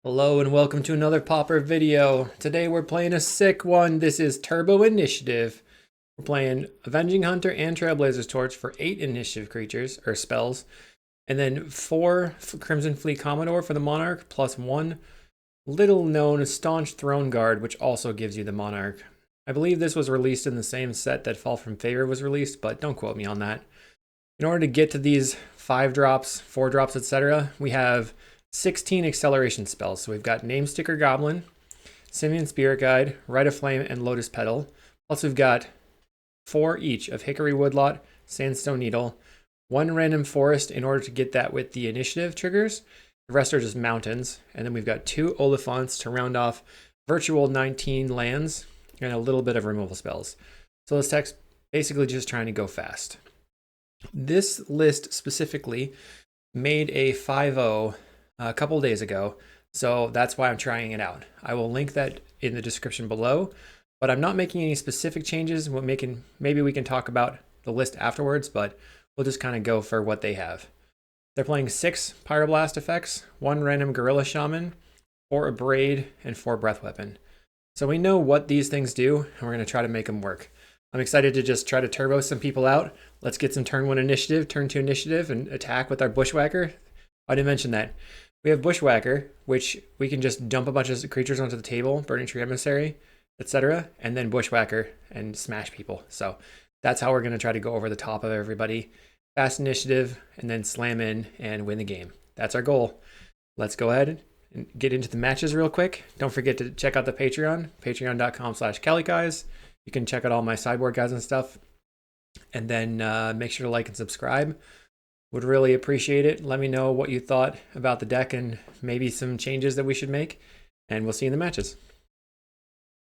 Hello and welcome to another Popper video. Today we're playing a sick one. This is Turbo Initiative. We're playing Avenging Hunter and Trailblazer's Torch for 8 initiative creatures, or spells, and then 4 Crimson Fleet Commodore for the Monarch, plus 1 little known Staunch Throne Guard, which also gives you the Monarch. I believe this was released in the same set that Fall from Favor was released, but don't quote me on that. In order to get to these 5 drops, 4 drops, etc., we have 16 acceleration spells. So we've got Namesticker Goblin, Simian Spirit Guide, Rite of Flame, and Lotus Petal. Plus we've got 4 each of Hickory Woodlot, Sandstone Needle, 1 random forest in order to get that with the initiative triggers. The rest are just mountains. And then we've got 2 Oliphants to round off virtual 19 lands and a little bit of removal spells. So this text basically just trying to go fast. This list specifically made a 5-0 a couple days ago, so that's why I'm trying it out. I will link that in the description below, but I'm not making any specific changes. Maybe we can talk about the list afterwards, but we'll just kind of go for what they have. They're playing 6 Pyroblast effects, 1 random Gorilla Shaman, 4 Abrade, and 4 Breath Weapon. So we know what these things do, and we're going to try to make them work. I'm excited to just try to turbo some people out. Let's get some turn 1 initiative, turn 2 initiative, and attack with our Bushwhacker. I didn't mention that. We have Bushwhacker, which we can just dump a bunch of creatures onto the table, Burning Tree Emissary, etc., and then Bushwhacker and smash people. So that's how we're going to try to go over the top of everybody. Fast initiative, and then slam in and win the game. That's our goal. Let's go ahead and get into the matches real quick. Don't forget to check out the Patreon, patreon.com/kalikaiz. You can check out all my sideboard guides and stuff. And then make sure to like and subscribe. Would really appreciate it. Let me know what you thought about the deck and maybe some changes that we should make. And we'll see you in the matches.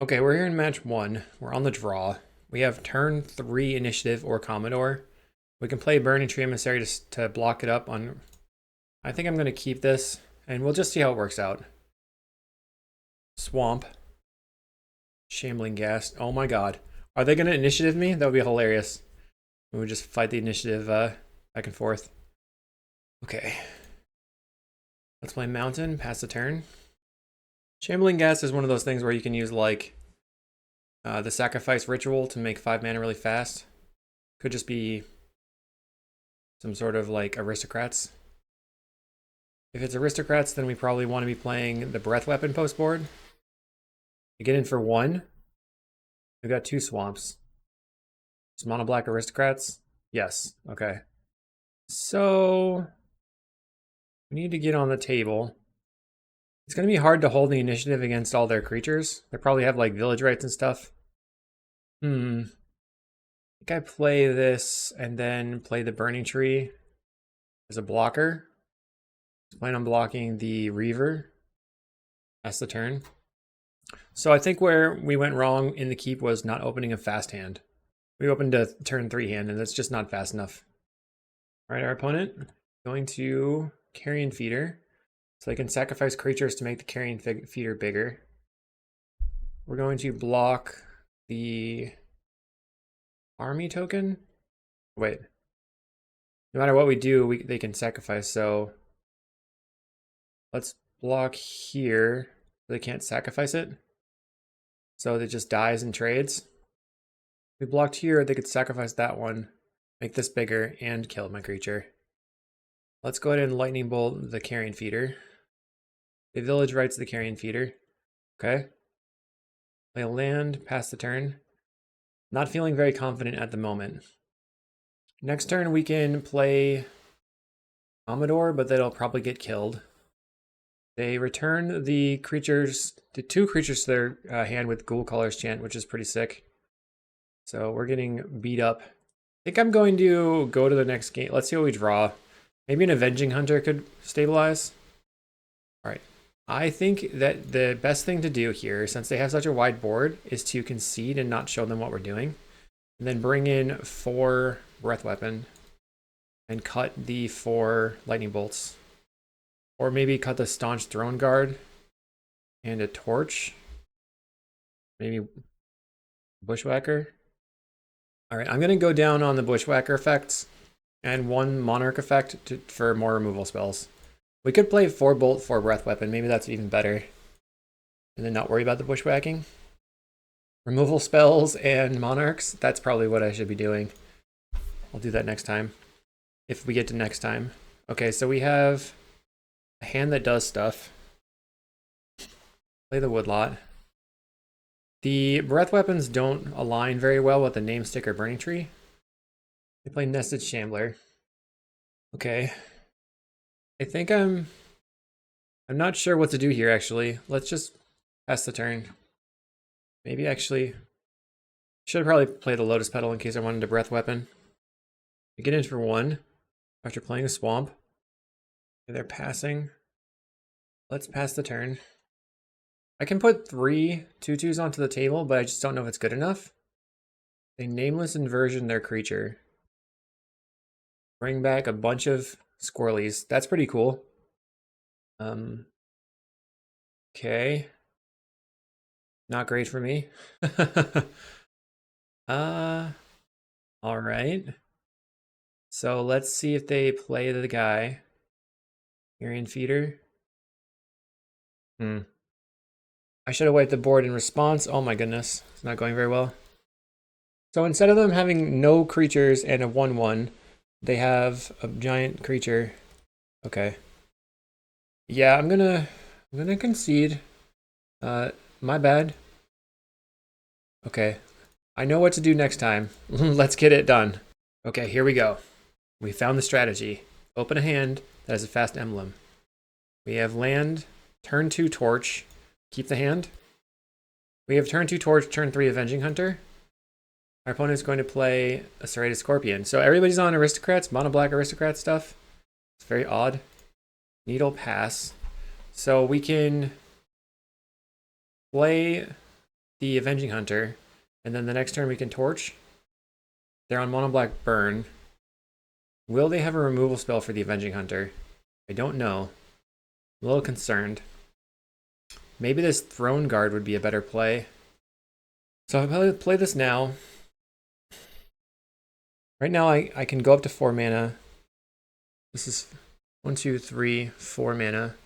Okay, we're here in match 1. We're on the draw. We have turn 3 initiative or Commodore. We can play Burning Tree Emissary to block it up on... I think I'm going to keep this, and we'll just see how it works out. Swamp. Shambling Ghast. Oh my god. Are they going to initiative me? That would be hilarious. We would just fight the initiative back and forth. Okay. Let's play Mountain, pass the turn. Shambling Ghast is one of those things where you can use like the Sacrifice Ritual to make 5 mana really fast. Could just be some sort of like Aristocrats. If it's Aristocrats, then we probably want to be playing the Breath Weapon post board. To get in for 1, we've got 2 Swamps. Just mono black Aristocrats? Yes, okay. So we need to get on the table. It's going to be hard to hold the initiative against all their creatures. They probably have like village rights and stuff. I think I play this and then play the Burning Tree as a blocker. Plan on blocking the Reaver. That's the turn. So I think where we went wrong in the keep was not opening a fast hand. We opened a turn 3 hand, and that's just not fast enough. All right, our opponent going to Carrion Feeder, so they can sacrifice creatures to make the Carrion Feeder bigger. We're going to block the army token. Wait, no matter what we do, they can sacrifice. So let's block here. They can't sacrifice it, so it just dies and trades. If we blocked here, they could sacrifice that one, make this bigger, and kill my creature. Let's go ahead and Lightning Bolt the Carrion Feeder. The village rights the Carrion Feeder. Okay. Play a land, pass the turn. Not feeling very confident at the moment. Next turn we can play Commodore, but that'll probably get killed. They return the 2 creatures to their hand with Ghoul Caller's Chant, which is pretty sick. So we're getting beat up. I think I'm going to go to the next game. Let's see what we draw. Maybe an Avenging Hunter could stabilize. All right. I think that the best thing to do here, since they have such a wide board, is to concede and not show them what we're doing. And then bring in 4 Breath Weapon and cut the 4 Lightning Bolts. Or maybe cut the Staunch Throne Guard and a Torch. Maybe Bushwhacker. All right, I'm going to go down on the Bushwhacker effects and 1 Monarch effect for more removal spells. We could play 4 bolt, 4 breath weapon. Maybe that's even better. And then not worry about the bushwhacking. Removal spells and monarchs. That's probably what I should be doing. I'll do that next time. If we get to next time. Okay, so we have a hand that does stuff. Play the woodlot. The breath weapons don't align very well with the name stick or burning tree. They play nested shambler. Okay. I think I'm not sure what to do here actually. Let's just pass the turn. Maybe actually should probably play the lotus petal in case I wanted a breath weapon. We get in for 1 after playing a swamp. They're passing. Let's pass the turn. I can put 3 2/2s onto the table, but I just don't know if it's good enough. They nameless inversion their creature. Bring back a bunch of squirrelies. That's pretty cool. Okay. Not great for me. All right. So let's see if they play the guy. Arian feeder. I should have wiped the board in response. Oh my goodness. It's not going very well. So instead of them having no creatures and a 1/1, they have a giant creature. Okay. Yeah, I'm gonna concede. My bad. Okay. I know what to do next time. Let's get it done. Okay, here we go. We found the strategy. Open a hand that has a fast emblem. We have land, turn 2 torch. Keep the hand. We have turn 2 torch, turn 3 avenging hunter. Our opponent is going to play a serrated scorpion. So everybody's on aristocrats, mono black aristocrat stuff. It's very odd. Needle pass. So we can play the avenging hunter, and then the next turn we can torch. They're on mono black burn. Will they have a removal spell for the avenging hunter? I don't know. I'm a little concerned. Maybe this throne guard would be a better play. So I'll play this now. Right now I can go up to 4 mana. This is 1, 2, 3, 4 mana.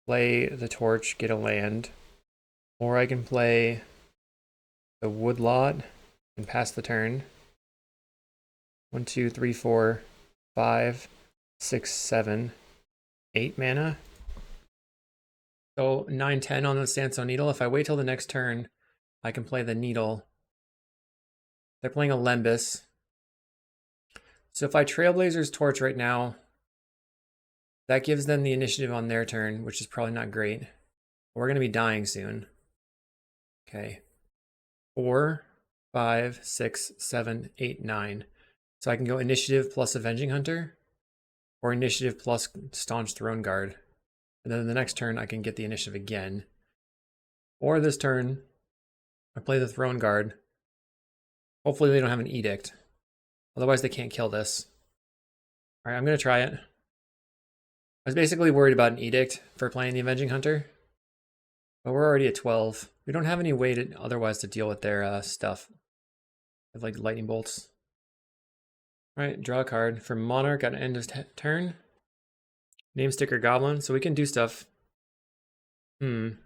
Play the torch, get a land. Or I can play the woodlot and pass the turn. 1, 2, 3, 4, 5, 6, 7, 8 mana. So 9, 10 on the sandstone needle. If I wait till the next turn, I can play the needle. They're playing a Lembus. So if I Trailblazer's Torch right now, that gives them the initiative on their turn, which is probably not great. We're going to be dying soon. Okay. 4, 5, 6, 7, 8, 9. So I can go initiative plus Avenging Hunter, or initiative plus Staunch Throne Guard. And then the next turn I can get the initiative again. Or this turn, I play the Throne Guard. Hopefully they don't have an Edict. Otherwise they can't kill this. Alright, I'm going to try it. I was basically worried about an Edict for playing the Avenging Hunter. But we're already at 12. We don't have any way to otherwise to deal with their stuff. With like lightning bolts. Alright, draw a card. For Monarch at end of turn. Name sticker Goblin, so we can do stuff. They're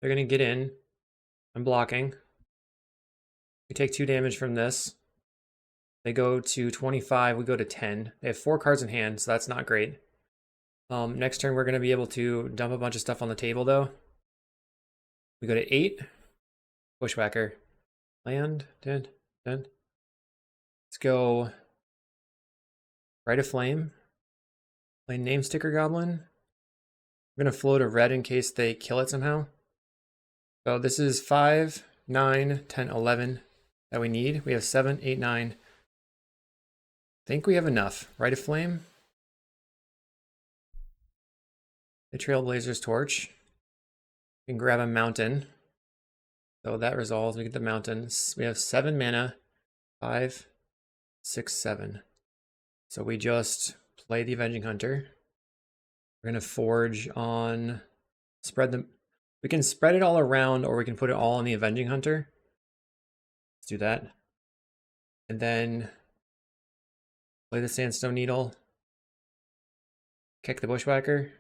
gonna get in. I'm blocking. We take 2 damage from this. They go to 25, we go to 10. They have 4 cards in hand, so that's not great. Next turn we're gonna be able to dump a bunch of stuff on the table though. We go to 8. Bushwhacker. Land. Dun. Let's go Rite of Flame. Play Name Sticker Goblin. I'm going to float a red in case they kill it somehow. So this is 5, 9, 10, 11 that we need. We have 7, 8, 9. I think we have enough. Rite of Flame. The Trailblazer's Torch. We can grab a mountain. So that resolves. We get the mountains. We have 7 mana. 5, 6, 7. So we just play the Avenging Hunter. We're going to forge on, spread them. We can spread it all around, or we can put it all on the Avenging Hunter. Let's do that. And then play the Sandstone Needle. kick the Bushwhacker.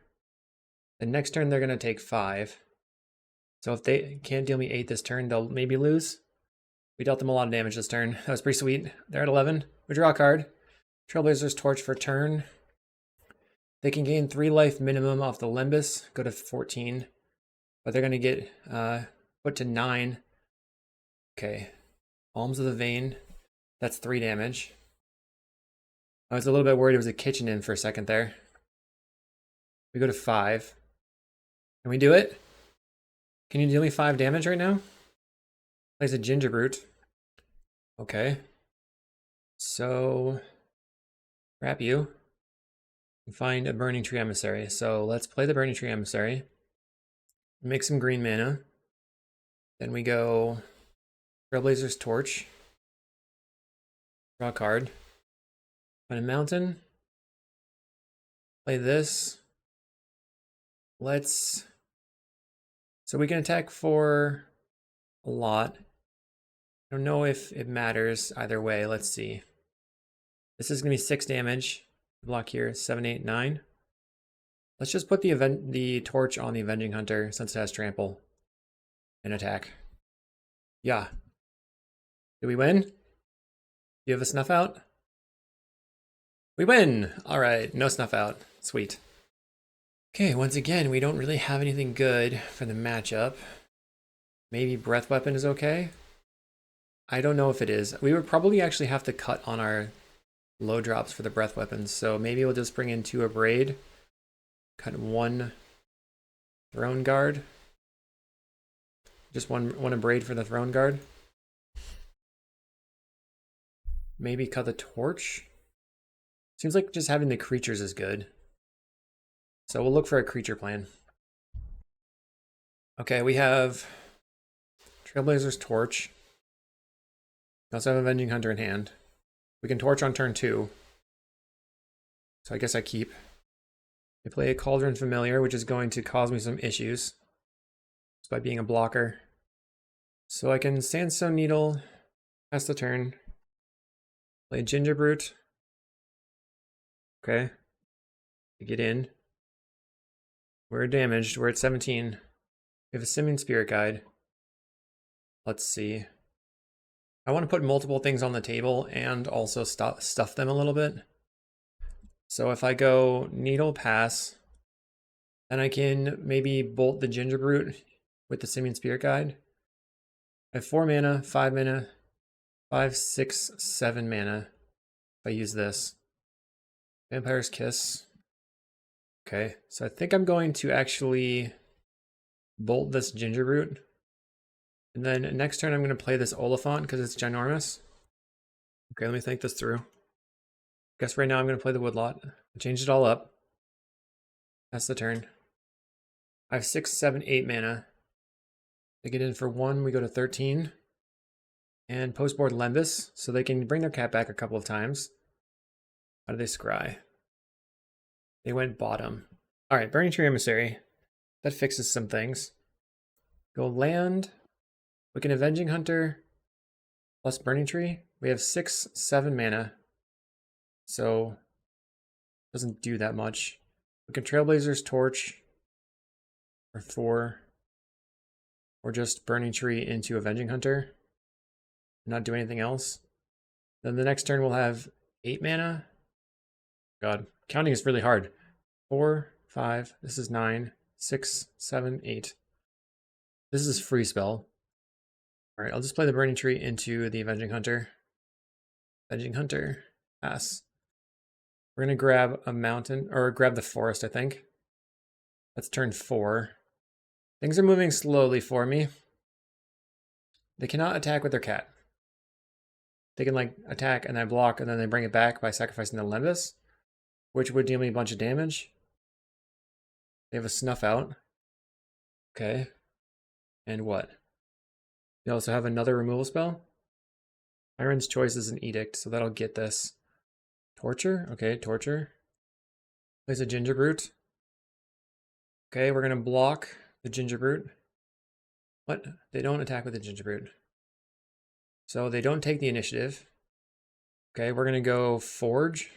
The next turn they're going to take 5. So if they can't deal me 8 this turn, they'll maybe lose. We dealt them a lot of damage this turn. That was pretty sweet. They're at 11. We draw a card. Trailblazers Torch for turn. They can gain 3 life minimum off the Limbus, go to 14. But they're going to get put to 9. Okay. Alms of the Vein. That's 3 damage. I was a little bit worried it was a kitchen in for a second there. We go to 5. Can we do it? Can you deal me 5 damage right now? Plays a Ginger Brute. Okay. So, wrap you. And find a Burning Tree Emissary. So let's play the Burning Tree Emissary. Make some green mana. Then we go Trailblazer's Torch. Draw a card. Find a mountain. Play this. So we can attack for a lot. I don't know if it matters either way. Let's see. This is going to be 6 damage. Block here, 7, 8, 9. Let's just put the torch on the Avenging Hunter since it has trample and attack. Yeah. Did we win? Do you have a snuff out? We win! Alright, no snuff out. Sweet. Okay, once again, we don't really have anything good for the matchup. Maybe Breath Weapon is okay? I don't know if it is. We would probably actually have to cut on our low drops for the Breath Weapons, so maybe we'll just bring in 2 Abrade. Cut 1 Throne Guard. Just one Abrade for the Throne Guard. Maybe cut the Torch. Seems like just having the creatures is good. So we'll look for a creature plan. Okay, we have Trailblazer's Torch. We also have Avenging Hunter in hand. We can Torch on turn 2. So I guess I keep. I play a Cauldron Familiar, which is going to cause me some issues just by being a blocker. So I can Sandstone Needle, pass the turn. Play Ginger Brute. Okay. To get in. We're damaged. We're at 17. We have a Simian Spirit Guide. Let's see. I want to put multiple things on the table and also stuff them a little bit. So if I go Needle Pass, then I can maybe bolt the Ginger Brute with the Simian Spirit Guide. I have 4 mana, 5 mana, 5, 6, 7 mana. If I use this. Vampire's Kiss. Okay, so I think I'm going to actually bolt this Ginger Brute. And then next turn I'm going to play this Oliphant because it's ginormous. Okay, let me think this through. Guess right now I'm going to play the Woodlot. Change it all up. That's the turn. I have 6, 7, 8 mana. They get in for 1, we go to 13. And postboard Lembas, so they can bring their cat back a couple of times. How do they scry? They went bottom. Alright, Burning Tree Emissary. That fixes some things. Go land. We can Avenging Hunter plus Burning Tree. We have 6, 7 mana. So, doesn't do that much. We can Trailblazer's Torch for 4. Or just Burning Tree into Avenging Hunter. Not do anything else. Then the next turn we'll have 8 mana. God, counting is really hard. 4, 5, this is 9, 6, 7, 8. This is free spell. Alright, I'll just play the Burning Tree into the Avenging Hunter. Avenging Hunter, pass. We're going to grab a mountain, or grab the forest, I think. That's turn 4. Things are moving slowly for me. They cannot attack with their cat. They can like attack and then block and then they bring it back by sacrificing the Lembas, which would deal me a bunch of damage. They have a Snuff Out. Okay. And what? They also have another removal spell. Iron's Choice is an Edict, so that'll get this. Torture? Okay, Torture. Plays a Ginger Brute. Okay, we're going to block the Ginger Brute. What? They don't attack with the Ginger Brute. So they don't take the initiative. Okay, we're going to go Forge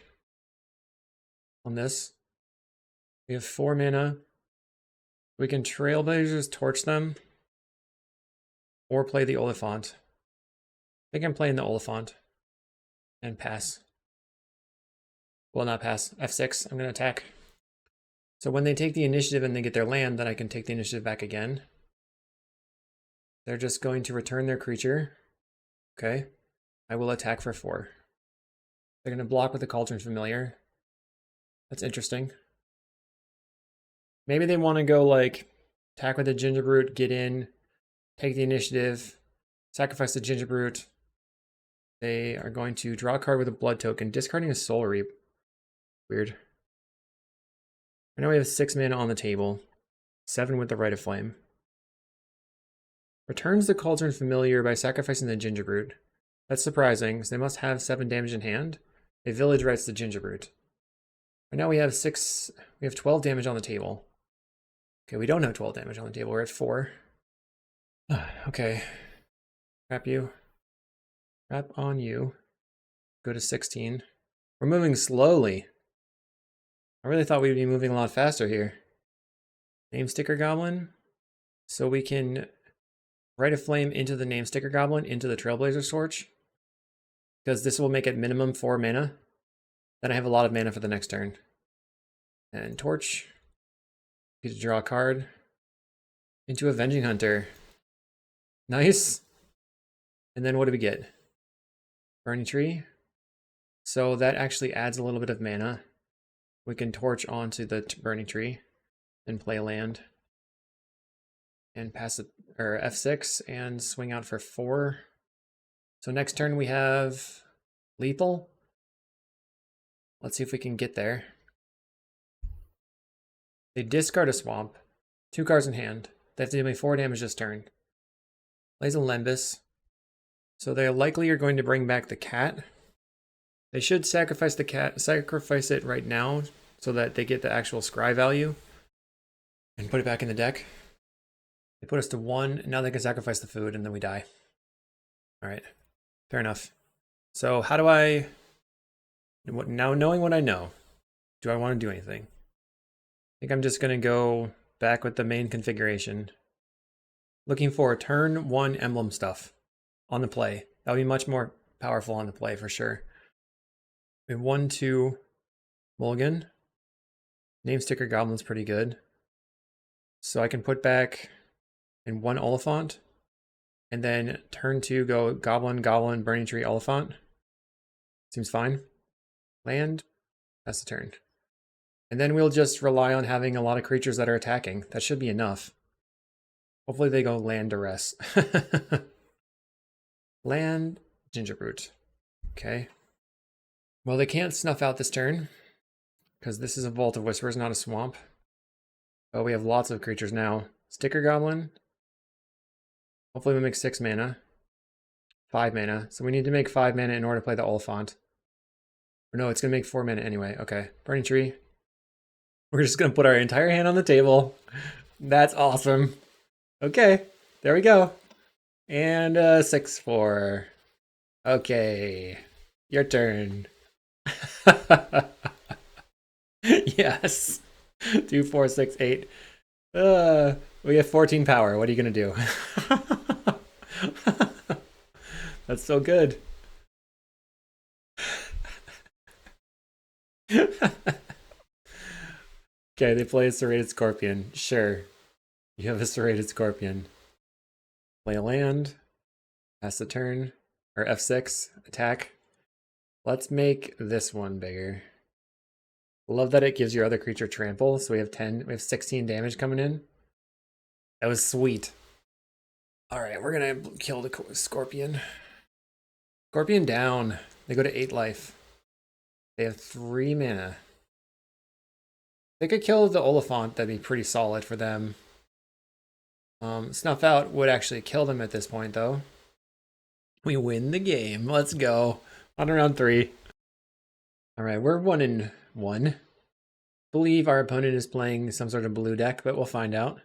on this. We have 4 mana. We can Trailblazers torch them or play the Oliphant. I think I'm playing the Oliphant and pass. Well, not pass. F6. I'm going to attack. So when they take the initiative and they get their land, then I can take the initiative back again. They're just going to return their creature. Okay. I will attack for 4. They're going to block with the Cauldron Familiar. That's interesting. Maybe they want to go like attack with the Gingerbrute, get in, take the initiative, sacrifice the Gingerbrute. They are going to draw a card with a blood token, discarding a Soul Reap. Weird. Right now we have 6 mana on the table, 7 with the Rite of Flame. Returns the Cauldron Familiar by sacrificing the Gingerbrute. That's surprising, because they must have 7 damage in hand. A Village Rites the Gingerbrute. Right now we have 12 damage on the table. Okay, we don't have 12 damage on the table, we're at 4. Okay. Wrap you. Wrap on you. Go to 16. We're moving slowly. I really thought we'd be moving a lot faster here. Name Sticker Goblin. So we can Rite a Flame into the Name Sticker Goblin, into the Trailblazer Torch. Because this will make it minimum 4 mana. Then I have a lot of mana for the next turn. And Torch. Get to draw a card. Into Avenging Hunter. Nice. And then what do we get? Burning Tree. So that actually adds a little bit of mana. We can torch onto the Burning Tree and play a land. And pass it, or F6 and swing out for 4. So next turn we have Lethal. Let's see if we can get there. They discard a swamp. 2 cards in hand. They have to do me 4 damage this turn. Plays a Lembus. So they likely are going to bring back the cat. They should sacrifice the cat, sacrifice it right now so that they get the actual scry value and put it back in the deck. They put us to 1. Now they can sacrifice the food and then we die. All right, fair enough. So how do I, now knowing what I know, do I want to do anything? I think I'm just going to go back with the main configuration. Looking for turn 1 emblem stuff on the play. That'll be much more powerful on the play for sure. We have 1/2 mulligan. Name Sticker Goblin's pretty good. So I can put back in 1 Oliphant. And then turn 2 go Goblin, Goblin, Burning Tree, Oliphant. Seems fine. Land. That's the turn. And then we'll just rely on having a lot of creatures that are attacking. That should be enough. Hopefully they go land duress. Land Gingerbrute. Okay. Well, they can't snuff out this turn because this is a Vault of Whispers, not a swamp. But we have lots of creatures now. Sticker Goblin. Hopefully we make 6 mana. 5 mana. So we need to make 5 mana in order to play the Oliphant. Or no, it's going to make 4 mana anyway. Okay. Burning Tree. We're just going to put our entire hand on the table. That's awesome. Okay. There we go. And 6/4. Okay. Your turn. Yes. 2, 4, 6, 8. We have 14 power. What are you gonna do? That's so good. Okay, they play a Serrated Scorpion. Sure. You have a Serrated Scorpion. Play a land. Pass the turn. Or F6. Attack. Let's make this one bigger. Love that it gives your other creature trample. So we have 16 damage coming in. That was sweet. Alright, we're gonna kill the Scorpion. Scorpion down. They go to 8 life. They have 3 mana. They could kill the Oliphant, that'd be pretty solid for them. Snuff Out would actually kill them at this point though. We win the game. Let's go. On round 3. Alright, we're 1-1. Believe our opponent is playing some sort of blue deck, but we'll find out.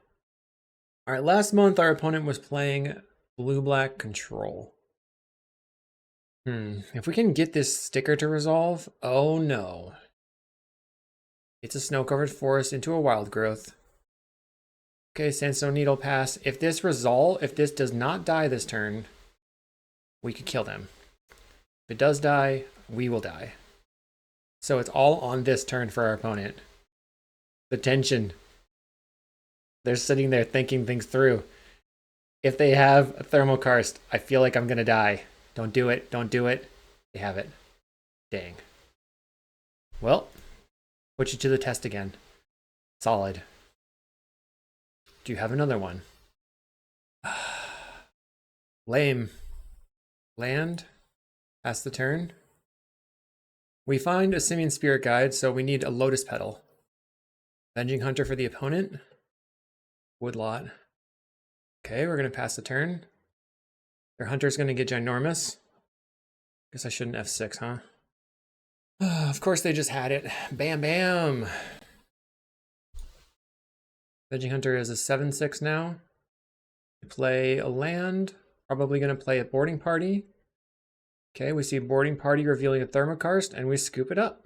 Alright, last month our opponent was playing blue-black control. If we can get this sticker to resolve, oh no. It's a snow-covered forest into a wild growth. Okay, Sandstone Needle pass. If this does not die this turn, we could kill them. If it does die, we will die. So it's all on this turn for our opponent. The tension. They're sitting there thinking things through. If they have a Thermokarst, I feel like I'm going to die. Don't do it. Don't do it. They have it. Dang. Well, put you to the test again. Solid. Do you have another one? Lame. Land. Pass the turn. We find a Simian Spirit Guide, so we need a Lotus Petal. Avenging Hunter for the opponent. Woodlot. Okay, we're going to pass the turn. Their Hunter's going to get ginormous. Guess I shouldn't F6, huh? Of course they just had it. Bam, bam. Avenging Hunter is a 7/6 now. We play a land. Probably going to play a Boarding Party. Okay, we see Boarding Party revealing a Thermokarst, and we scoop it up.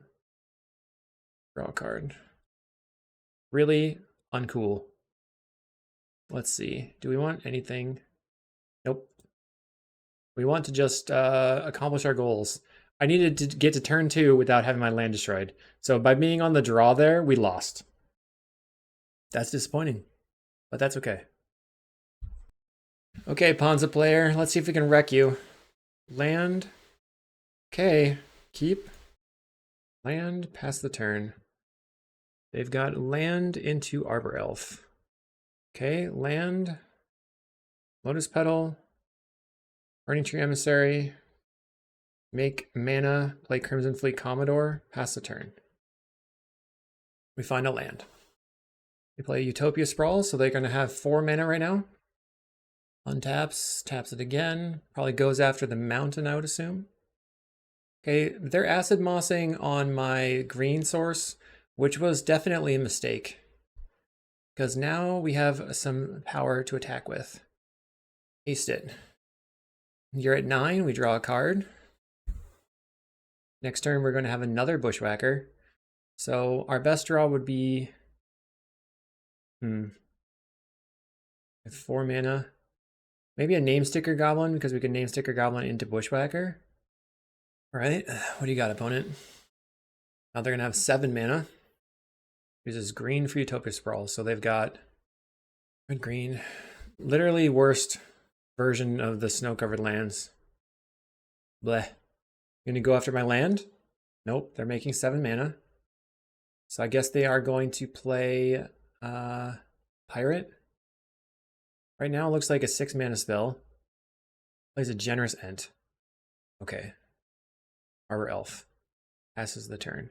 Draw a card. Really uncool. Let's see. Do we want anything? Nope. We want to just accomplish our goals. I needed to get to turn 2 without having my land destroyed. So by being on the draw there, we lost. That's disappointing, but that's okay. Okay, Ponza player, let's see if we can wreck you. Land. Okay, keep. Land, pass the turn. They've got land into Arbor Elf. Okay, land. Lotus Petal. Burning Tree Emissary. Make mana, play Crimson Fleet Commodore, pass the turn. We find a land. We play Utopia Sprawl, so they're going to have 4 mana right now. Untaps, taps it again. Probably goes after the mountain, I would assume. Okay, they're acid mossing on my green source, which was definitely a mistake. Because now we have some power to attack with. Haste it. You're at 9, we draw a card. Next turn, we're going to have another Bushwhacker. So our best draw would be... 4 mana. Maybe a Namesticker Goblin, because we can Namesticker Goblin into Bushwhacker. All right, what do you got, opponent? Now they're going to have 7 mana. Uses green for Utopia Sprawl, so they've got red, green. Literally worst version of the snow-covered lands. Bleh. Gonna go after my land? Nope, they're making 7 mana. So I guess they are going to play Pirate. Right now it looks like a 6 mana spell. Plays a Generous Ent. Okay. Arbor Elf. Passes the turn.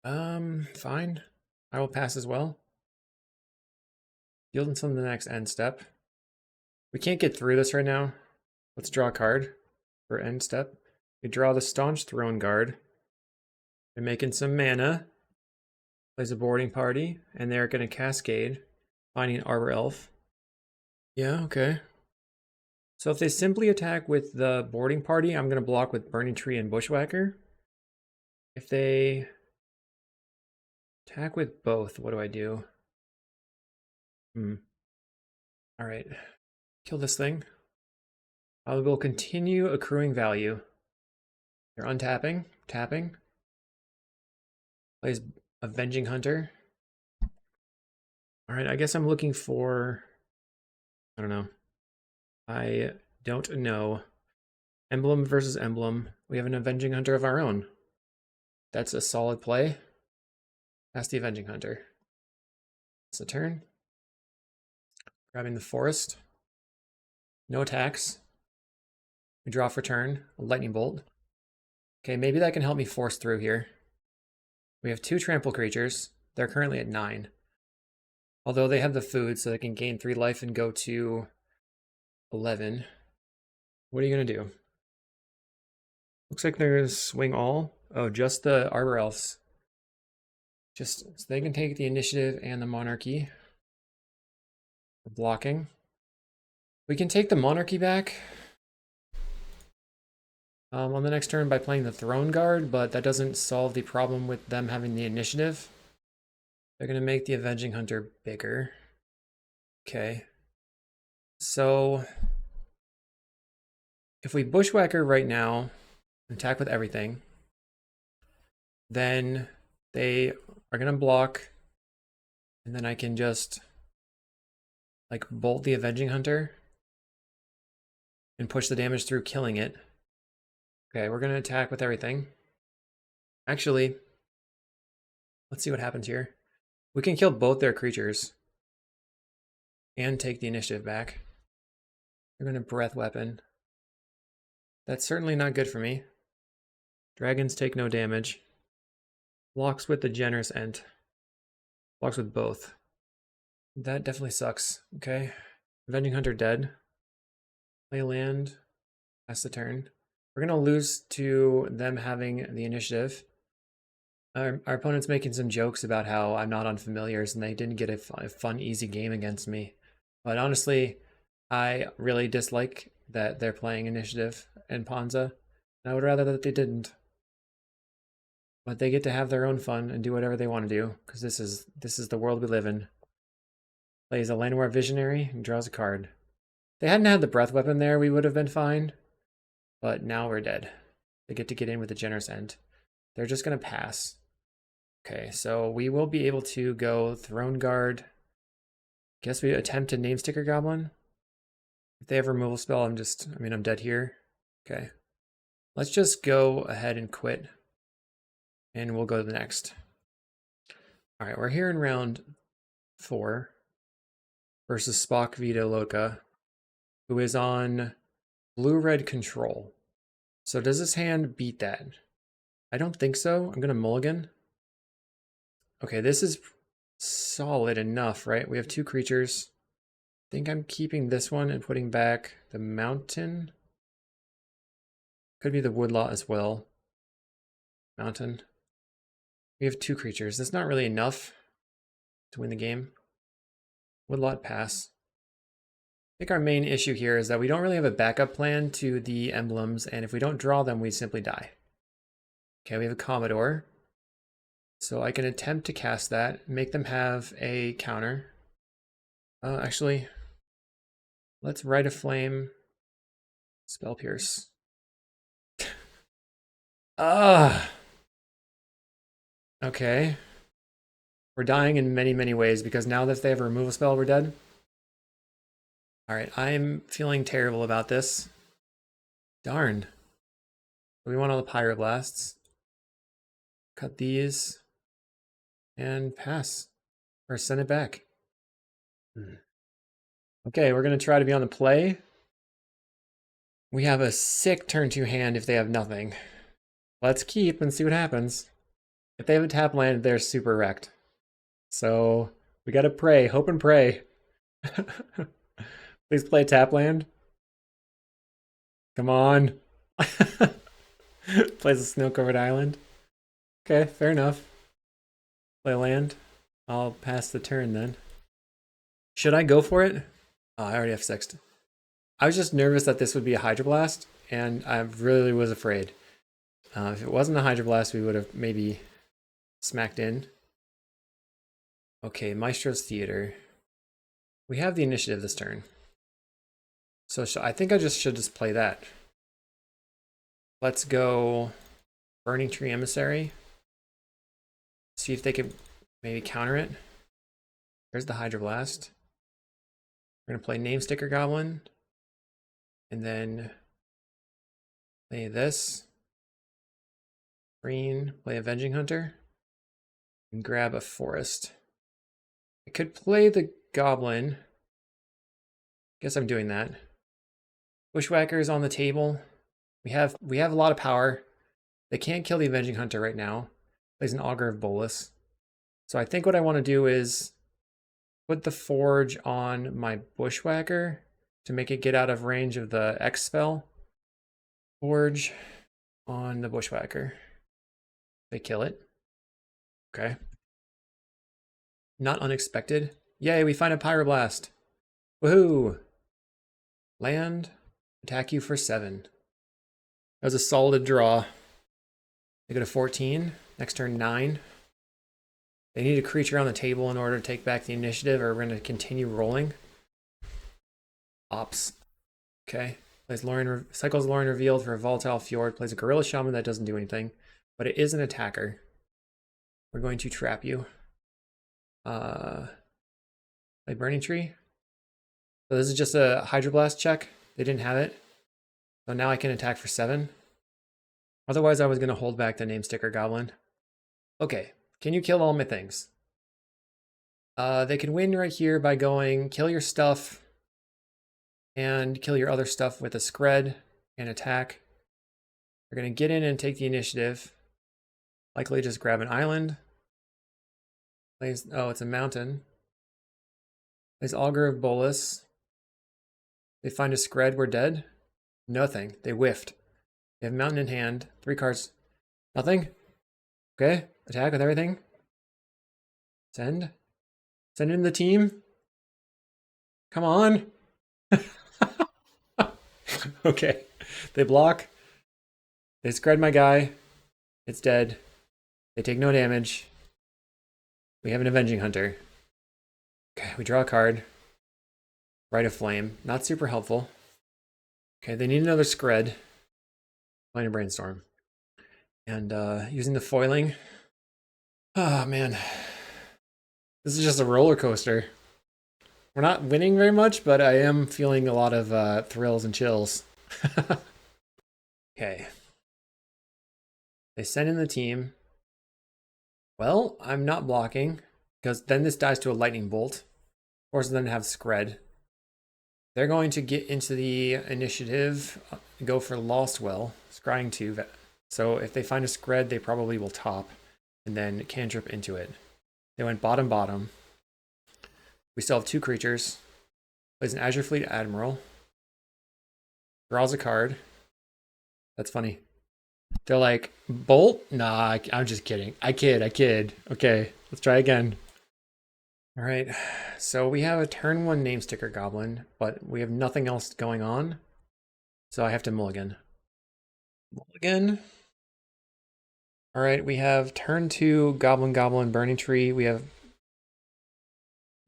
Fine. I will pass as well. Yield until the next end step. We can't get through this right now. Let's draw a card for end step. We draw the Staunch Throne Guard. They're making some mana. Plays a Boarding Party, and they're going to Cascade, finding Arbor Elf. Yeah, okay. So if they simply attack with the Boarding Party, I'm going to block with Burning Tree and Bushwhacker. If they attack with both, what do I do? Alright. Kill this thing. I will continue accruing value. They're untapping, tapping. Plays Avenging Hunter. Alright, I guess I'm looking for... I don't know. I don't know. Emblem versus Emblem. We have an Avenging Hunter of our own. That's a solid play. That's the Avenging Hunter. It's a turn. Grabbing the Forest. No attacks. We draw for turn. A Lightning Bolt. Okay, maybe that can help me force through here. We have 2 trample creatures. They're currently at 9. Although they have the food, so they can gain 3 life and go to 11. What are you going to do? Looks like there's swing all. Oh, just the Arbor Elves. Just so they can take the initiative and the Monarchy. We're blocking. We can take the Monarchy back. on the next turn by playing the Throne Guard, but that doesn't solve the problem with them having the initiative. They're going to make the Avenging Hunter bigger. Okay. So if we Bushwhacker right now, attack with everything, then they are going to block, and then I can just like bolt the Avenging Hunter and push the damage through, killing it. Okay, we're going to attack with everything. Actually, let's see what happens here. We can kill both their creatures and take the initiative back. They're going to breath weapon. That's certainly not good for me. Dragons take no damage. Blocks with the generous end. Blocks with both. That definitely sucks. Okay. Avenging Hunter dead. Play land. Pass the turn. We're going to lose to them having the initiative. Our opponent's making some jokes about how I'm not on familiars and they didn't get a fun, easy game against me. But honestly, I really dislike that they're playing initiative in Ponza. I would rather that they didn't. But they get to have their own fun and do whatever they want to do, because this is the world we live in. Plays a Landwar Visionary and draws a card. If they hadn't had the breath weapon there, we would have been fine. But now we're dead. They get to get in with the generous end. They're just going to pass. Okay, so we will be able to go Throne Guard. Guess we attempt a Name Sticker Goblin. If they have removal spell, I'm dead here. Okay. Let's just go ahead and quit. And we'll go to the next. All right, we're here in round 4 versus Spock Vita Loca, who is on blue-red control. So does this hand beat that? I don't think so. I'm going to mulligan. Okay, this is solid enough, right? We have 2 creatures. I think I'm keeping this one and putting back the mountain. Could be the woodlot as well. Mountain. We have 2 creatures. That's not really enough to win the game. Woodlot pass. I think our main issue here is that we don't really have a backup plan to the emblems, and if we don't draw them, we simply die. Okay, we have a Commodore. So I can attempt to cast that, make them have a counter. Actually, let's Rite of Flame, Spell Pierce. Okay. We're dying in many, many ways because now that they have a removal spell, we're dead. All right, I'm feeling terrible about this. Darn. We want all the Pyroblasts. Cut these. And pass. Or send it back. Okay, we're going to try to be on the play. We have a sick turn 2 hand if they have nothing. Let's keep and see what happens. If they have a tap land, they're super wrecked. So we got to pray, hope and pray. Please play tap land. Come on. Plays a snow-covered island. Okay, fair enough. Play land. I'll pass the turn then. Should I go for it? Oh, I already have sexed. I was just nervous that this would be a Hydroblast, and I really was afraid. If it wasn't a Hydroblast, we would have maybe smacked in. Okay, Maestro's Theater. We have the initiative this turn. So I think I should just play that. Let's go Burning Tree Emissary. See if they could maybe counter it. There's the Hydroblast. We're going to play Name Sticker Goblin. And then play this. Green, play Avenging Hunter. And grab a Forest. I could play the Goblin. Guess I'm doing that. Bushwhacker is on the table. We have a lot of power. They can't kill the Avenging Hunter right now. Plays an Augur of Bolus. So I think what I want to do is put the Forge on my Bushwhacker to make it get out of range of the X spell. Forge on the Bushwhacker. They kill it. Okay. Not unexpected. Yay, we find a Pyroblast. Woohoo! Land. Attack you for 7. That was a solid draw. They go to 14. Next turn, 9. They need a creature on the table in order to take back the initiative, or we're going to continue rolling. Ops. Okay. Plays cycles Lauren Revealed for a Volatile Fjord. Plays a Gorilla Shaman that doesn't do anything, but it is an attacker. We're going to trap you. Play Burning Tree. So this is just a Hydroblast check. They didn't have it. So now I can attack for 7. Otherwise, I was going to hold back the Name Sticker Goblin. Okay. Can you kill all my things? They can win right here by going kill your stuff and kill your other stuff with a Scred and attack. They're going to get in and take the initiative. Likely just grab an island. Plays, oh, it's a mountain. Plays Augur of Bolus. They find a Scred, we're dead. Nothing. They whiffed. They have mountain in hand. 3 cards. Nothing. Okay. Attack with everything. Send. Send in the team. Come on. Okay. They block. They Scred my guy. It's dead. They take no damage. We have an Avenging Hunter. Okay, we draw a card. Rite of Flame. Not super helpful. Okay, they need another Scred. Playing a Brainstorm. And using the foiling. Oh, man. This is just a roller coaster. We're not winning very much, but I am feeling a lot of thrills and chills. Okay. They send in the team. Well, I'm not blocking, because then this dies to a Lightning Bolt. Forces them to have Scred. They're going to get into the initiative, go for Lost Well, scrying 2. So if they find a Scred, they probably will top, and then cantrip into it. They went bottom, bottom. We still have 2 creatures. Plays an Azure Fleet Admiral. Draws a card. That's funny. They're like, Bolt? Nah, I'm just kidding. I kid. Okay, let's try again. All right, so we have a turn 1 Name Sticker Goblin, but we have nothing else going on. So I have to mulligan. Mulligan. All right, we have turn 2 Goblin, Burning Tree. We have...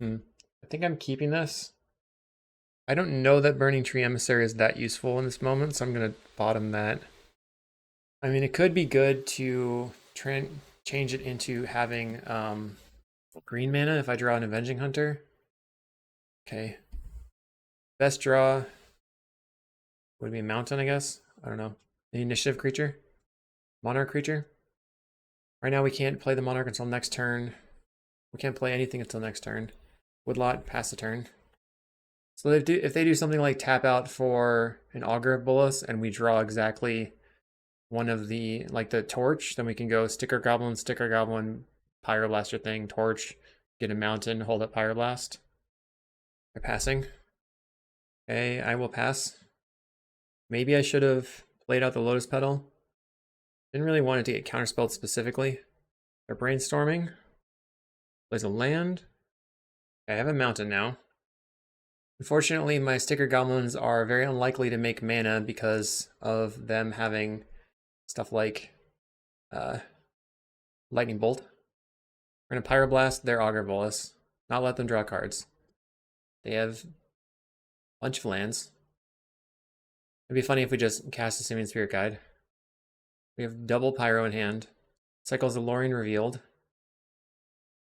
I think I'm keeping this. I don't know that Burning Tree Emissary is that useful in this moment, so I'm going to bottom that. I mean, it could be good to change it into having green mana if I draw an Avenging Hunter. Okay. Best draw would be a mountain, I guess. I don't know. An initiative creature? Monarch creature? Right now we can't play the Monarch until next turn. We can't play anything until next turn. Woodlot, pass the turn. So if they do something like tap out for an Augur of Bolus and we draw exactly one of the, like the Torch, then we can go Sticker Goblin, Pyroblaster thing, Torch, get a mountain, hold up Pyroblast. They're passing. Okay, I will pass. Maybe I should have played out the Lotus Petal. Didn't really want it to get counterspelled specifically. They're brainstorming. Plays a land. I have a mountain now. Unfortunately, my Sticker Goblins are very unlikely to make mana because of them having stuff like Lightning Bolt. We're going to Pyroblast their Augur Bolus. Not let them draw cards. They have a bunch of lands. It'd be funny if we just cast a Simian Spirit Guide. We have double Pyro in hand. Cycles of Lorien Revealed.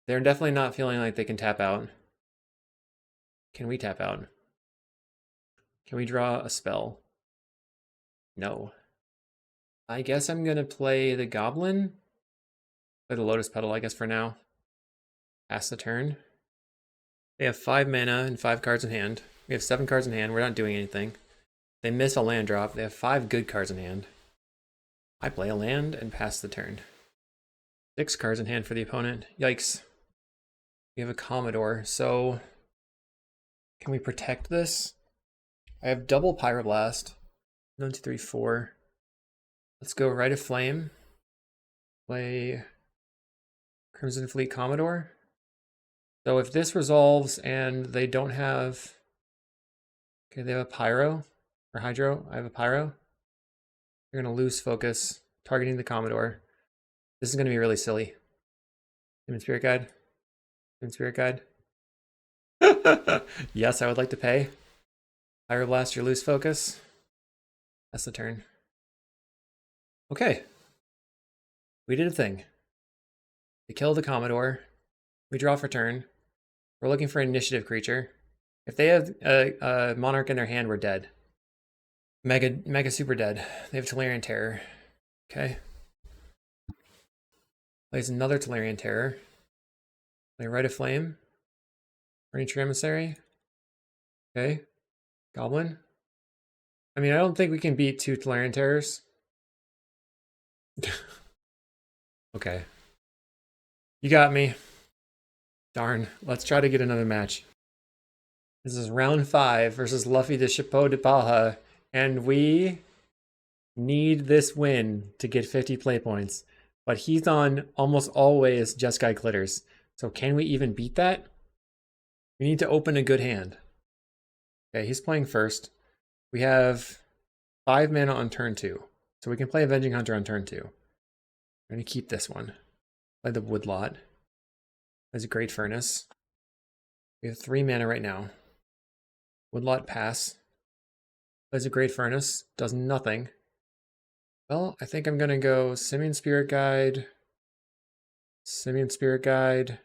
They're definitely not feeling like they can tap out. Can we tap out? Can we draw a spell? No. I guess I'm going to play the Goblin. Play the Lotus Petal, I guess, for now. Pass the turn. They have 5 mana and 5 cards in hand. We have 7 cards in hand. We're not doing anything. They miss a land drop. They have 5 good cards in hand. I play a land and pass the turn. 6 cards in hand for the opponent. Yikes. We have a Commodore, so... Can we protect this? I have double Pyroblast. 1, 2, 3, 4. Let's go Rite of Flame. Play Crimson Fleet Commodore. So if this resolves and they don't have... Okay, they have a Pyro. Or Hydro. I have a Pyro. They're going to lose focus, targeting the Commodore. This is going to be really silly. Human Spirit Guide. Human Spirit Guide. Yes, I would like to pay. Fire Blast, your lose focus. That's the turn. Okay. We did a thing. They killed the Commodore. We draw for turn. We're looking for an initiative creature. If they have a Monarch in their hand, we're dead. Mega super dead. They have Tolarian Terror. Okay. Plays another Tolarian Terror. Play Rite of Flame. Furniture Emissary. Okay. Goblin. I mean, I don't think we can beat 2 Tolarian Terrors. Okay. You got me. Darn. Let's try to get another match. This is round 5 versus Luffy the Chapeau de Paja. And we need this win to get 50 play points. But he's on almost always Jeskai Glitters. So can we even beat that? We need to open a good hand. Okay, he's playing first. We have 5 mana on turn 2. So we can play Avenging Hunter on turn 2. I'm going to keep this one. Play the Woodlot. That's a Great Furnace. We have 3 mana right now. Woodlot pass. Plays a Great Furnace. Does nothing. Well, I think I'm going to go Simian Spirit Guide. Simian Spirit Guide.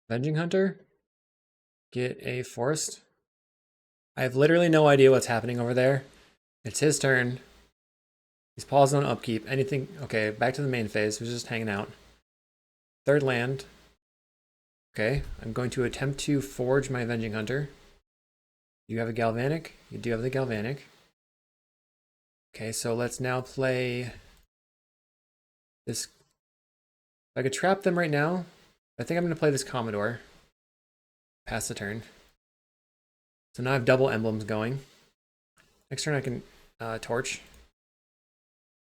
Avenging Hunter. Get a Forest. I have literally no idea what's happening over there. It's his turn. He's paused on upkeep. Anything. Okay, back to the main phase. He's just hanging out. 3rd land. Okay, I'm going to attempt to forge my Avenging Hunter. You have a Galvanic. You do have the Galvanic. Okay, so let's now play this. If I could trap them right now, I think I'm going to play this Commodore. Pass the turn. So now I have double emblems going. Next turn I can torch.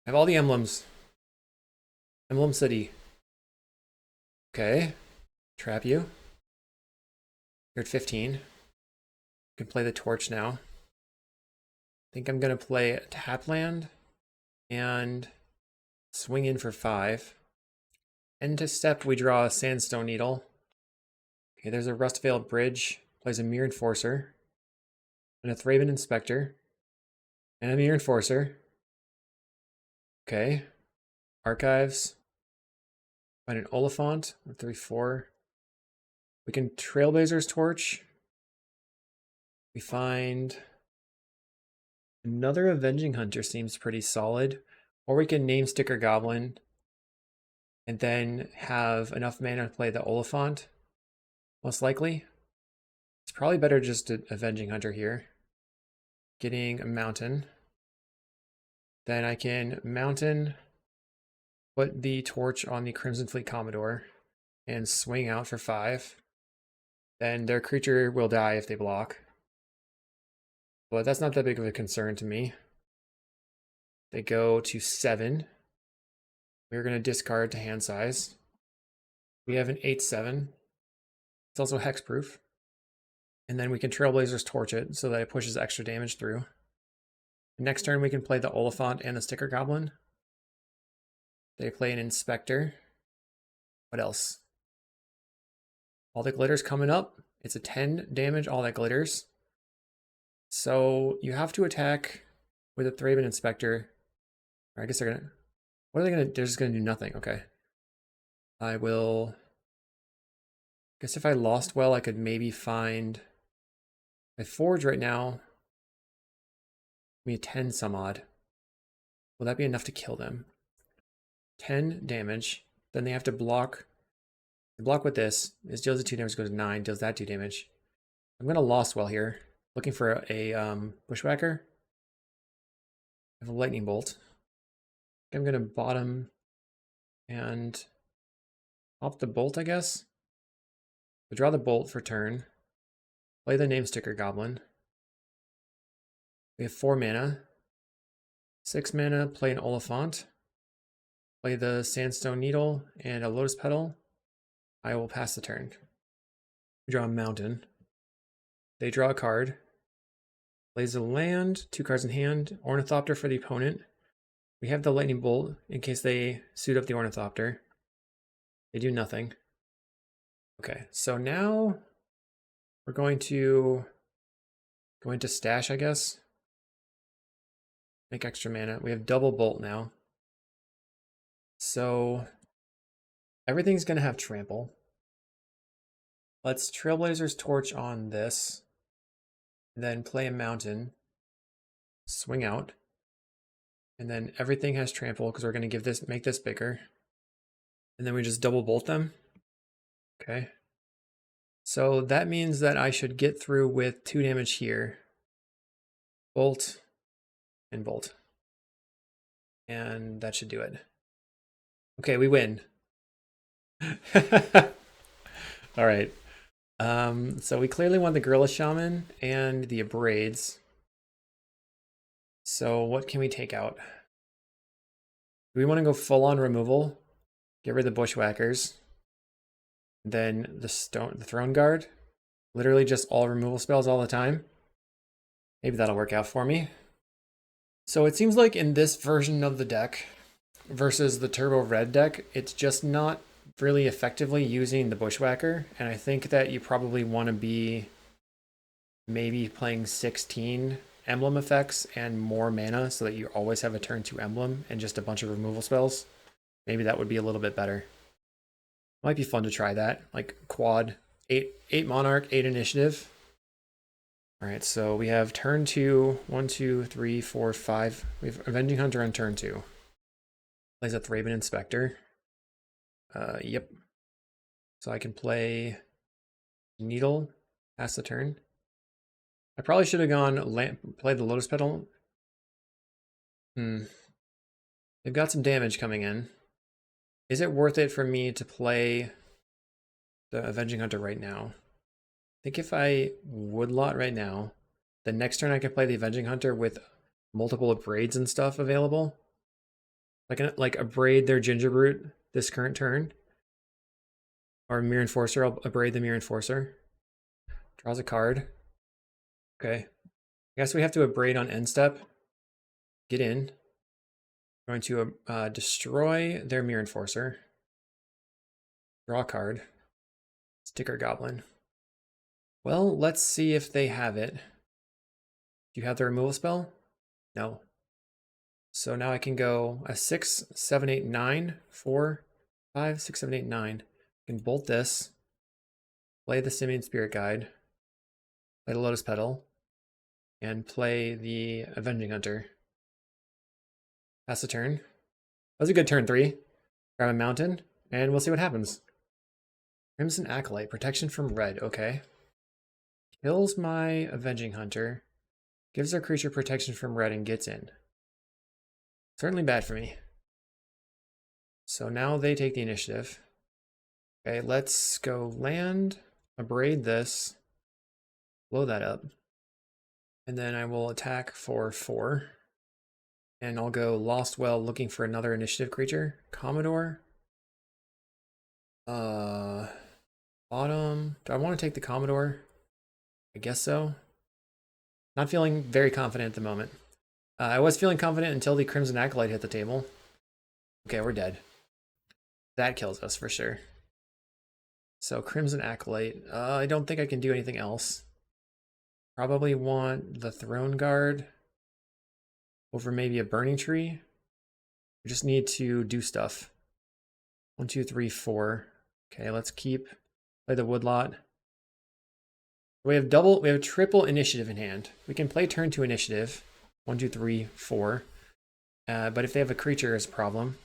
I have all the emblems. Emblem City. Okay. Trap you. You're at 15. You can play the torch now. I think I'm going to play a tap land and swing in for 5. End to step, we draw a Sandstone Needle. Okay, there's a Rustveiled Bridge. Plays a Mere Enforcer. And a Thraben Inspector. And a Mere Enforcer. Okay. Archives. Find an Oliphant. 3/4. We can Trailblazer's Torch. We find another Avenging Hunter seems pretty solid. Or we can name Sticker Goblin. And then have enough mana to play the Oliphant. Most likely. It's probably better just to Avenging Hunter here. Getting a Mountain. Then I can Mountain, put the torch on the Crimson Fleet Commodore, and swing out for 5. Then their creature will die if they block. But that's not that big of a concern to me. They go to 7. We're going to discard to hand size. We have an 8/7. It's also hexproof. And then we can Trailblazers Torch it so that it pushes extra damage through. Next turn we can play the Oliphant and the Sticker Goblin. They play an Inspector. What else? All That Glitters coming up. It's a 10 damage, All That Glitters. So you have to attack with a Thraben Inspector. Or I guess they're gonna... What are they gonna... They're just gonna do nothing. Okay. I will... I guess if I lost well, I could maybe find... I forge right now. Give me a 10 some odd. Will that be enough to kill them? 10 damage. Then they have to block. They block with this. This deals the 2 damage, goes to 9. Deals that 2 damage. I'm going to Lost Well here. Looking for a Bushwhacker. I have a Lightning Bolt. I'm going to bottom and pop the Bolt, I guess. So draw the Bolt for turn. Play the Name Sticker Goblin. We have 4 mana. 6 mana, play an Oliphant. Play the Sandstone Needle and a Lotus Petal. I will pass the turn. We draw a Mountain. They draw a card. Plays a land, 2 cards in hand. Ornithopter for the opponent. We have the lightning bolt in case they suit up the ornithopter. They do nothing. Okay, so now we're going to stash, I guess. Make extra mana. We have double bolt now. So everything's gonna have trample. Let's Trailblazer's Torch on this. Then play a mountain. Swing out. And then everything has trample because we're gonna make this bigger. And then we just double bolt them. Okay. So that means that I should get through with 2 damage here. Bolt and bolt. And that should do it. Okay, we win. All right. So we clearly want the Gorilla Shaman and the Abrades. So what can we take out? Do we want to go full on removal? Get rid of the Bushwhackers. Then the Throne Guard. Literally just all removal spells all the time. Maybe that'll work out for me. So it seems like in this version of the deck versus the Turbo Red deck, it's just not really effectively using the Bushwhacker. And I think that you probably want to be maybe playing 16 emblem effects and more mana so that you always have a turn 2 emblem and just a bunch of removal spells. Maybe that would be a little bit better. Might be fun to try that, like quad 8 Monarch, 8 Initiative. All right, so we have turn 2, 1, 2, 3, 4, 5. We have Avenging Hunter on turn 2. Plays a Thraben Inspector. Yep. So I can play Needle, pass the turn. I probably should have played the Lotus Petal. They've got some damage coming in. Is it worth it for me to play the Avenging Hunter right now? I think if I woodlot right now, the next turn I can play the Avenging Hunter with multiple Abrades and stuff available. Like Abrade their Gingerbrute this current turn. Or Mere Enforcer, I'll Abrade the Mere Enforcer. Draws a card. Okay. I guess we have to Abrade on end step. Get in. Going to destroy their Mere Enforcer. Draw a card. Sticker Goblin. Well, let's see if they have it. Do you have the removal spell? No. So now I can go a 6, 7, 8, 9, 4, 5, 6, 7, 8, 9. I can bolt this. Play the Simian Spirit Guide. Play the Lotus Petal. And play the Avenging Hunter. Pass the turn. That was a good turn 3. Grab a mountain, and we'll see what happens. Crimson Acolyte, protection from red, okay. Kills my Avenging Hunter, gives their creature protection from red, and gets in. Certainly bad for me. So now they take the initiative. Okay, let's go land, Abrade this, blow that up, and then I will attack for 4. And I'll go Lost Well looking for another initiative creature. Commodore. Bottom. Do I want to take the Commodore? I guess so. Not feeling very confident at the moment. I was feeling confident until the Crimson Acolyte hit the table. Okay, we're dead. That kills us for sure. So Crimson Acolyte. I don't think I can do anything else. Probably want the Throne Guard over maybe a Burning Tree. We just need to do stuff. 1, 2, 3, 4. Okay, let's play the Woodlot. We have triple initiative in hand. We can play turn 2 initiative. 1, 2, 3, 4. But if they have a creature, it's a problem.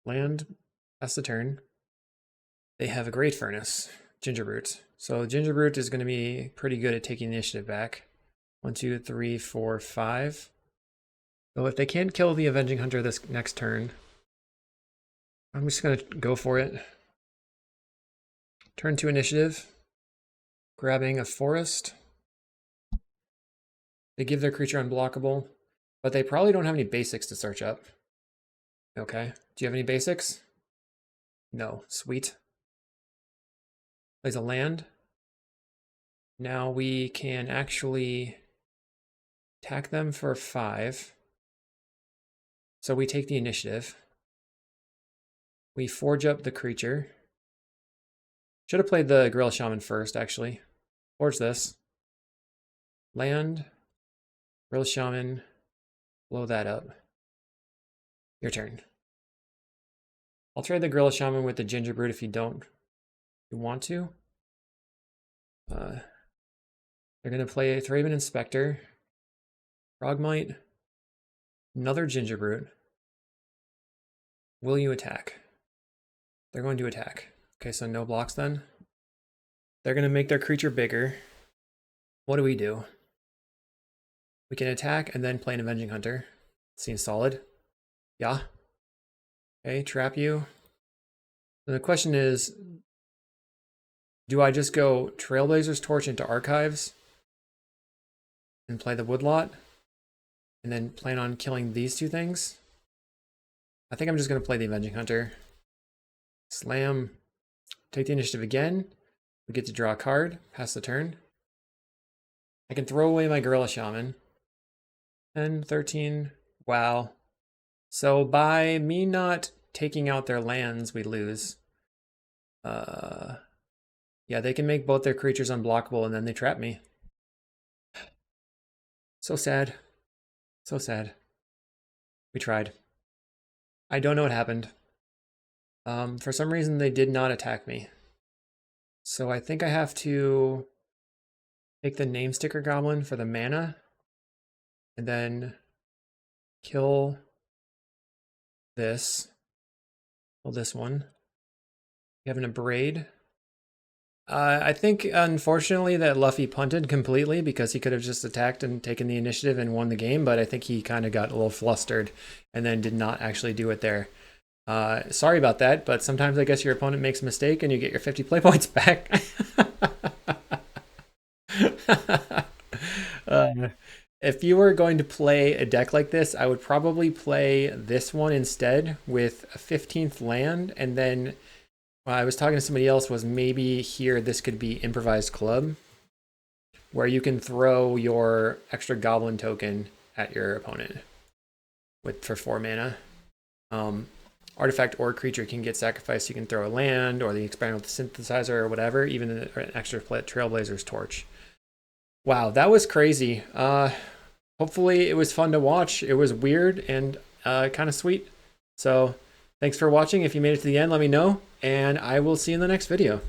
Land, pass the turn. They have a Great Furnace, Gingerbrute. So Gingerbrute is going to be pretty good at taking initiative back. 1, 2, 3, 4, 5. So if they can't kill the Avenging Hunter this next turn, I'm just going to go for it. Turn 2 initiative. Grabbing a forest. They give their creature unblockable, but they probably don't have any basics to search up. Okay. Do you have any basics? No. Sweet. Plays a land. Now we can actually attack them for 5. So we take the initiative. We forge up the creature. Should have played the Gorilla Shaman first, actually. Forge this. Land. Gorilla Shaman. Blow that up. Your turn. I'll trade the Gorilla Shaman with the Ginger Brute if you don't. If you want to. They're going to play a Thraben Inspector. Frogmite. Another Ginger Brute. Will you attack? They're going to attack. Okay, so no blocks then. They're going to make their creature bigger. What do? We can attack and then play an Avenging Hunter. Seems solid. Yeah. Okay, trap you. And the question is, do I just go Trailblazer's Torch into Archives and play the Woodlot and then plan on killing these two things? I think I'm just going to play the Avenging Hunter. Slam. Take the initiative again. We get to draw a card. Pass the turn. I can throw away my Gorilla Shaman. 10, 13. Wow. So by me not taking out their lands, we lose. Yeah, they can make both their creatures unblockable and then they trap me. So sad. So sad. We tried. I don't know what happened. For some reason, they did not attack me. So I think I have to take the Name Sticker Goblin for the mana and then kill this. Kill this one. We have an Abrade. I think, unfortunately, that Luffy punted completely because he could have just attacked and taken the initiative and won the game, but I think he kind of got a little flustered and then did not actually do it there. Sorry about that, but sometimes I guess your opponent makes a mistake and you get your 50 play points back. If you were going to play a deck like this, I would probably play this one instead with a 15th land, and then I was talking to somebody else, was maybe here this could be Improvised Club, where you can throw your extra goblin token at your opponent for 4 mana. Artifact or creature can get sacrificed. You can throw a land or the experimental synthesizer or whatever, even an extra Trailblazer's Torch. Wow, that was crazy. Hopefully it was fun to watch. It was weird and kind of sweet. So thanks for watching. If you made it to the end, let me know, and I will see you in the next video.